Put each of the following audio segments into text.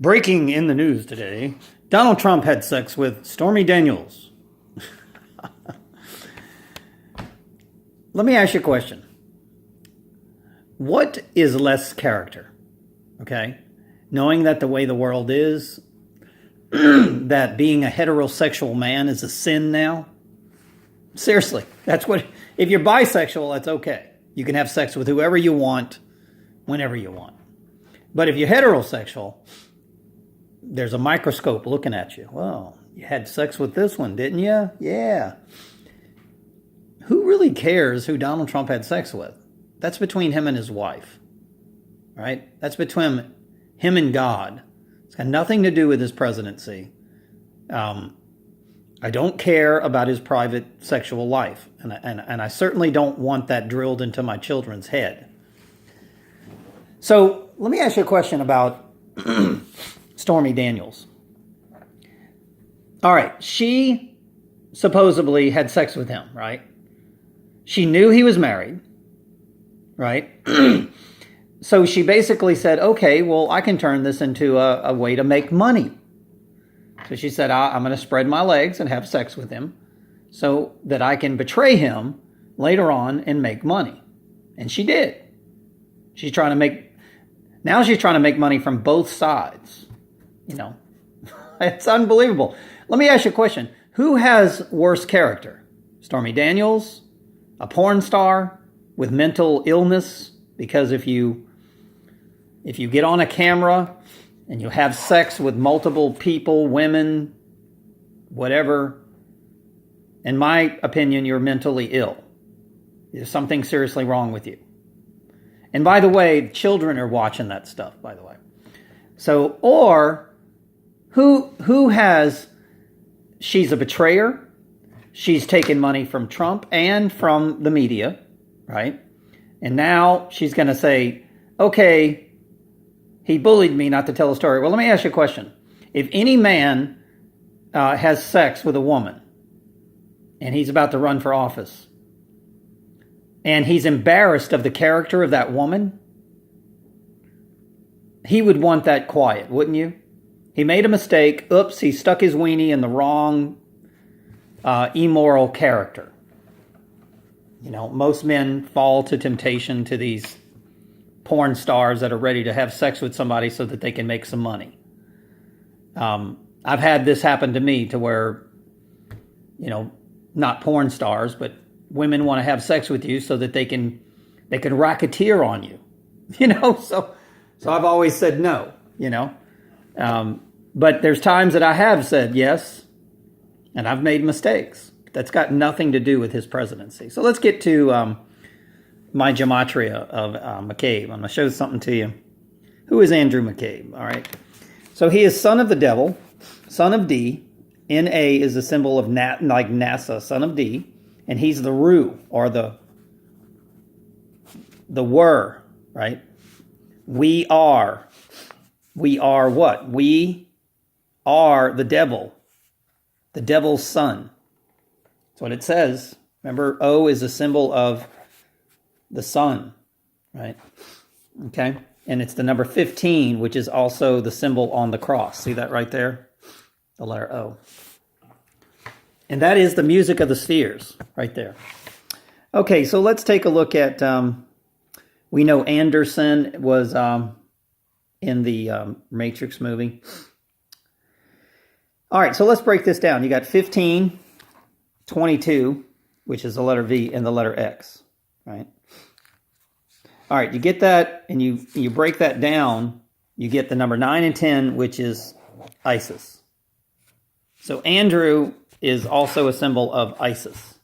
Breaking in the news today, Donald Trump had sex with Stormy Daniels. Let me ask you a question. What is less character? Okay? Knowing that the way the world is, that being a heterosexual man is a sin now? Seriously, that's what, if you're bisexual, that's okay. You can have sex with whoever you want, whenever you want. But if you're heterosexual, there's a microscope looking at you. Well, you had sex with this one, didn't you? Yeah. Who really cares who Donald Trump had sex with? That's between him and his wife, right? That's between him and God. It's got nothing to do with his presidency. I don't care about his private sexual life, and I certainly don't want that drilled into my children's head. So let me ask you a question about Stormy Daniels. All right, she supposedly had sex with him, right? She knew he was married, right? So she basically said, okay, well, I can turn this into a way to make money. So she said, I'm going to spread my legs and have sex with him so that I can betray him later on and make money. And she did. Now she's trying to make money from both sides. You know, it's unbelievable. Let me ask you a question. Who has worse character? Stormy Daniels, a porn star with mental illness? Because if you get on a camera and you have sex with multiple people, women, whatever, in my opinion, you're mentally ill. There's something seriously wrong with you. And by the way, children are watching that stuff, by the way. So, or she's a betrayer. She's taken money from Trump and from the media, right? And now she's going to say, okay, he bullied me not to tell a story. Well, let me ask you a question. If any man has sex with a woman and he's about to run for office and he's embarrassed of the character of that woman, he would want that quiet, wouldn't you? He made a mistake. Oops, he stuck his weenie in the wrong immoral character. You know, most men fall to temptation to these porn stars that are ready to have sex with somebody so that they can make some money. I've had this happen to me to where, you know, not porn stars, but women want to have sex with you so that they can racketeer on you. You know, so I've always said no, you know. But there's times that I have said yes, and I've made mistakes. That's got nothing to do with his presidency. So let's get to my gematria of McCabe. I'm going to show something to you. Who is Andrew McCabe? All right. So he is son of the devil, son of D. Na is a symbol of like NASA, son of D. And he's the Ru, or the were, right? We are. We are what? We are the devil's son. That's what it says. Remember, O is a symbol of the sun, right? Okay. And it's the number 15, which is also the symbol on the cross. See that right there? The letter O. And that is the music of the spheres right there. Okay, so let's take a look at, we know Anderson was in the Matrix movie. All right, so let's break this down. You got 15, 22, which is the letter V, and the letter X, right? All right, you get that, and you break that down, you get the number 9 and 10, which is Isis. So Andrew is also a symbol of Isis.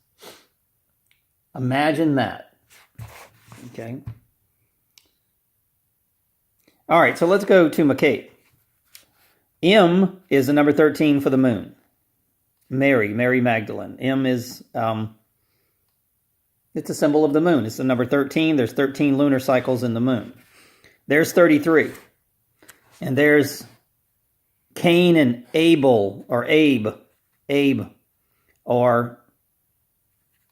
Imagine that. Okay. All right, so let's go to McCabe. M is the number 13 for the moon. Mary Magdalene. M is, it's a symbol of the moon. It's the number 13. There's 13 lunar cycles in the moon. There's 33. And there's Cain and Abel, or Abe, or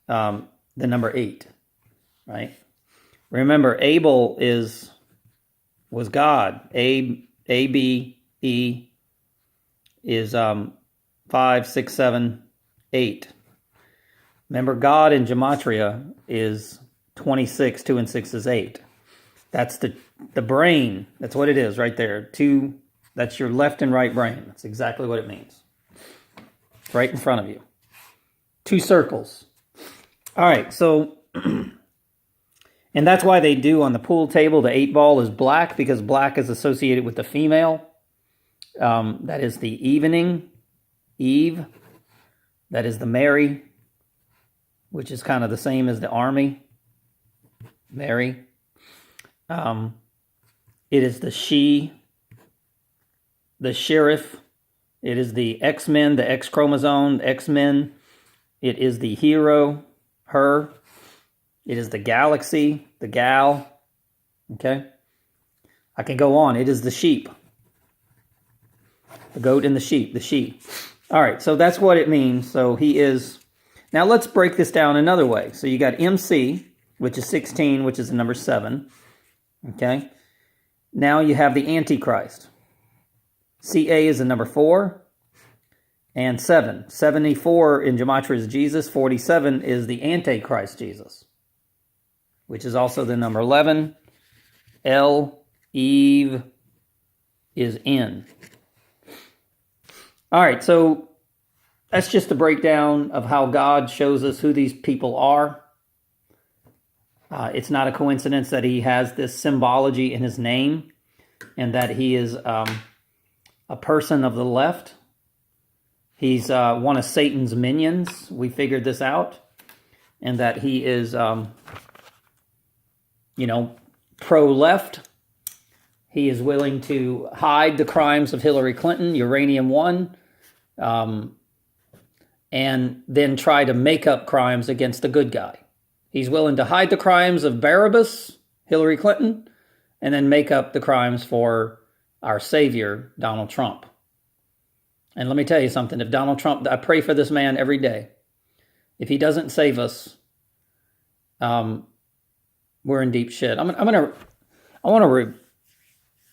the number 8, right? Remember, Abel was God. Abe E is 5, 6, 7, 8. Remember, God in gematria is 26. 2 and 6 is 8. That's the brain. That's what it is right there. That's your left and right brain. That's exactly what it means. It's right in front of you. 2 circles. All right, so, and that's why they do on the pool table, the 8 ball is black, because black is associated with the female. That is the evening, Eve. That is the Mary, which is kind of the same as the army, Mary. It is the she, the sheriff. It is the X-Men, the X chromosome, the X-Men. It is the hero, her. It is the galaxy, the gal. Okay? I can go on. It is the sheep. The goat and the sheep, the she. All right, so that's what it means. So he is... Now let's break this down another way. So you got MC, which is 16, which is the number 7. Okay? Now you have the Antichrist. CA is the number 4. And 7. 74 in gematria is Jesus. 47 is the Antichrist Jesus, which is also the number 11. L, Eve, is N. All right, so that's just a breakdown of how God shows us who these people are. It's not a coincidence that he has this symbology in his name and that he is a person of the left. He's one of Satan's minions. We figured this out. And that he is, pro-left. He is willing to hide the crimes of Hillary Clinton, Uranium One, and then try to make up crimes against the good guy. He's willing to hide the crimes of Barabbas, Hillary Clinton, and then make up the crimes for our savior, Donald Trump. And let me tell you something. If Donald Trump, I pray for this man every day. If he doesn't save us, we're in deep shit. I want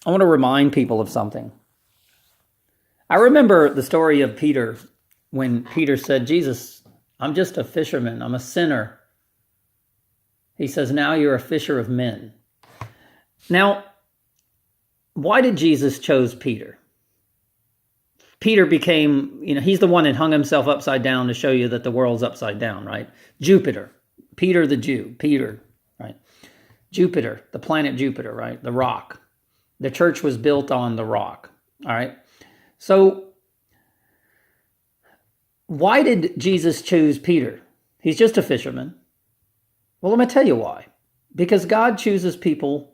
to remind people of something. I remember the story of Peter when Peter said, Jesus, I'm just a fisherman. I'm a sinner. He says, now you're a fisher of men. Now, why did Jesus choose Peter? Peter became, he's the one that hung himself upside down to show you that the world's upside down, right? Jupiter, Peter the Jew, Peter, right? Jupiter, the planet Jupiter, right? The rock. The church was built on the rock, all right? So, why did Jesus choose Peter? He's just a fisherman. Well, let me tell you why. Because God chooses people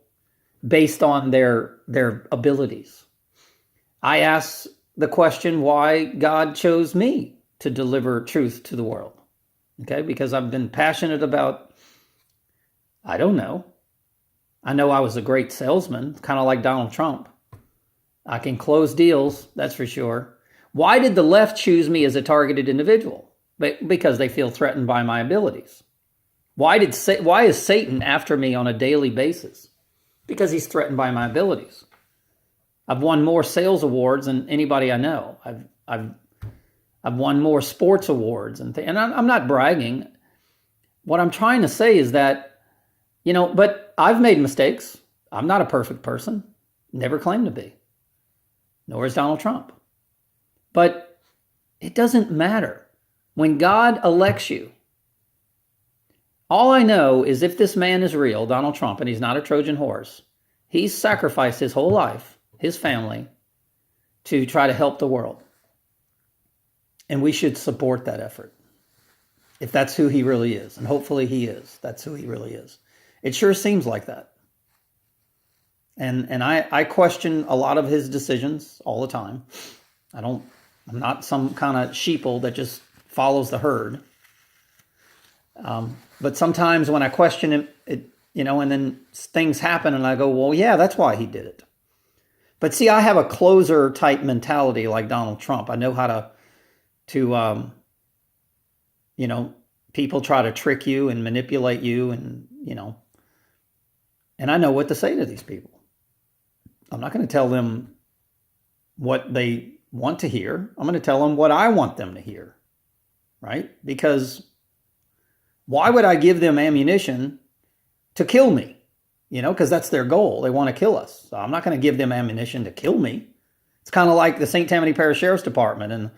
based on their abilities. I ask the question why God chose me to deliver truth to the world. Okay, because I've been passionate about, I don't know. I know I was a great salesman, kind of like Donald Trump. I can close deals, that's for sure. Why did the left choose me as a targeted individual? Because they feel threatened by my abilities. Why is Satan after me on a daily basis? Because he's threatened by my abilities. I've won more sales awards than anybody I know. I've won more sports awards and I'm not bragging. What I'm trying to say is that, but I've made mistakes. I'm not a perfect person. Never claimed to be. Nor is Donald Trump. But it doesn't matter. When God elects you, all I know is if this man is real, Donald Trump, and he's not a Trojan horse, he's sacrificed his whole life, his family, to try to help the world. And we should support that effort. If that's who he really is. And hopefully he is. That's who he really is. It sure seems like that. And I question a lot of his decisions all the time. I'm not some kind of sheeple that just follows the herd. But sometimes when I question him, and then things happen and I go, well, yeah, that's why he did it. But see, I have a closer type mentality like Donald Trump. I know how to people try to trick you and manipulate you and I know what to say to these people. I'm not going to tell them what they want to hear. I'm going to tell them what I want them to hear, right? Because why would I give them ammunition to kill me? Because that's their goal. They want to kill us. So I'm not going to give them ammunition to kill me. It's kind of like the St. Tammany Parish Sheriff's Department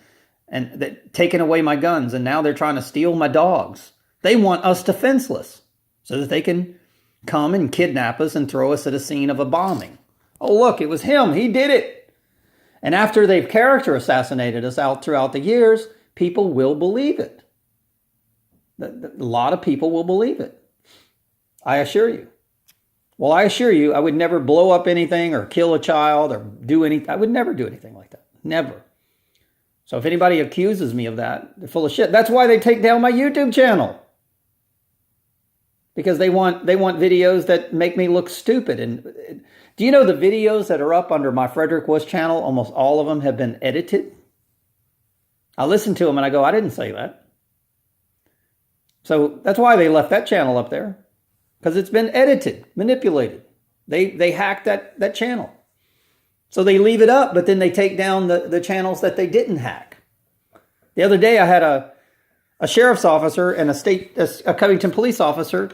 and taking away my guns, and now they're trying to steal my dogs. They want us defenseless so that they can come and kidnap us and throw us at a scene of a bombing. Oh, look, it was him. He did it. And after they've character assassinated us out throughout the years, people will believe it. A lot of people will believe it. I assure you. Well, I assure you, I would never blow up anything or kill a child or do anything. I would never do anything like that. Never. So if anybody accuses me of that, they're full of shit. That's why they take down my YouTube channel. Because they want videos that make me look stupid. And do you know the videos that are up under my Frederick West channel, almost all of them have been edited? I listen to them and I go, I didn't say that. So that's why they left that channel up there. Because it's been edited, manipulated. They hacked that channel. So they leave it up, but then they take down the channels that they didn't hack. The other day I had a sheriff's officer and a Covington police officer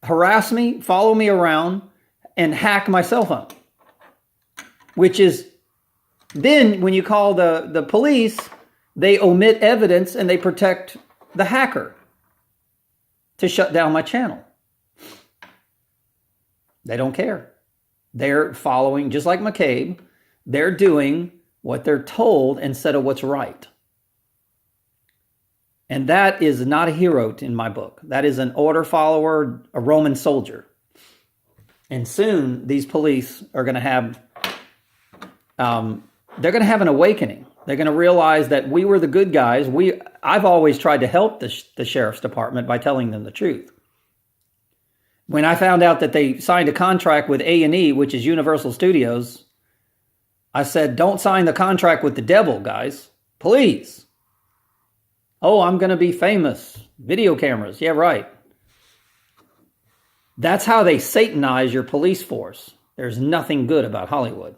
harass me, follow me around, and hack my cell phone. Which is, then when you call the police, they omit evidence and they protect the hacker to shut down my channel. They don't care. They're following, just like McCabe, they're doing what they're told instead of what's right. And that is not a hero in my book. That is an order follower, a Roman soldier. And soon these police are going to have, they're going to have an awakening. They're going to realize that we were the good guys. I've always tried to help the sheriff's department by telling them the truth. When I found out that they signed a contract with A&E, which is Universal Studios, I said, don't sign the contract with the devil, guys. Please. Oh, I'm going to be famous. Video cameras. Yeah, right. That's how they satanize your police force. There's nothing good about Hollywood.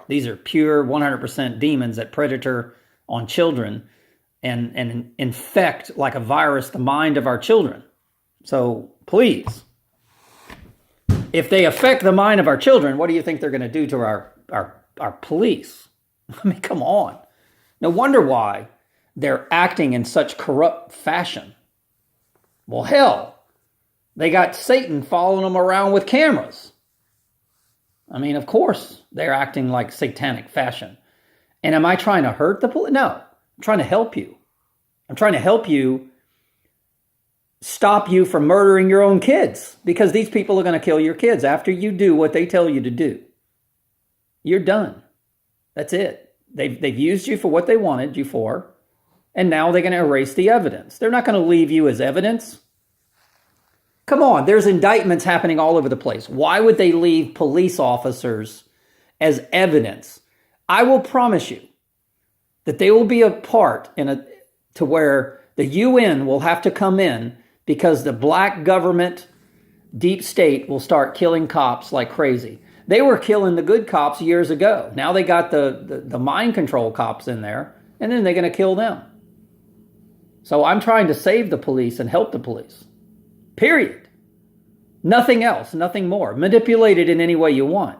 These are pure 100% demons that predator on children and infect like a virus the mind of our children. So please, if they affect the mind of our children, what do you think they're going to do to our police? I mean, come on. No wonder why they're acting in such corrupt fashion. Well, hell, they got Satan following them around with cameras. I mean, of course, they're acting like satanic fashion. And am I trying to hurt the police? No, I'm trying to help you. I'm trying to help you stop you from murdering your own kids, because these people are going to kill your kids after you do what they tell you to do. You're done. That's it. They've used you for what they wanted you for, and now they're going to erase the evidence. They're not going to leave you as evidence. Come on, there's indictments happening all over the place. Why would they leave police officers as evidence? I will promise you that they will be a part to where the UN will have to come in, because the black government, deep state, will start killing cops like crazy. They were killing the good cops years ago. Now they got the mind control cops in there, and then they're going to kill them. So I'm trying to save the police and help the police. Period. Nothing else, nothing more. Manipulate it in any way you want.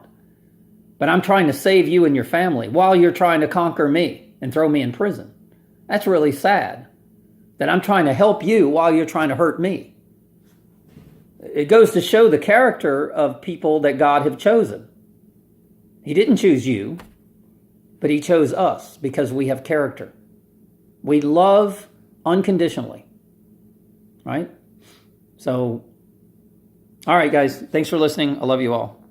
But I'm trying to save you and your family while you're trying to conquer me and throw me in prison. That's really sad. That I'm trying to help you while you're trying to hurt me. It goes to show the character of people that God have chosen. He didn't choose you, but he chose us because we have character. We love unconditionally, right? So, all right, guys, thanks for listening. I love you all.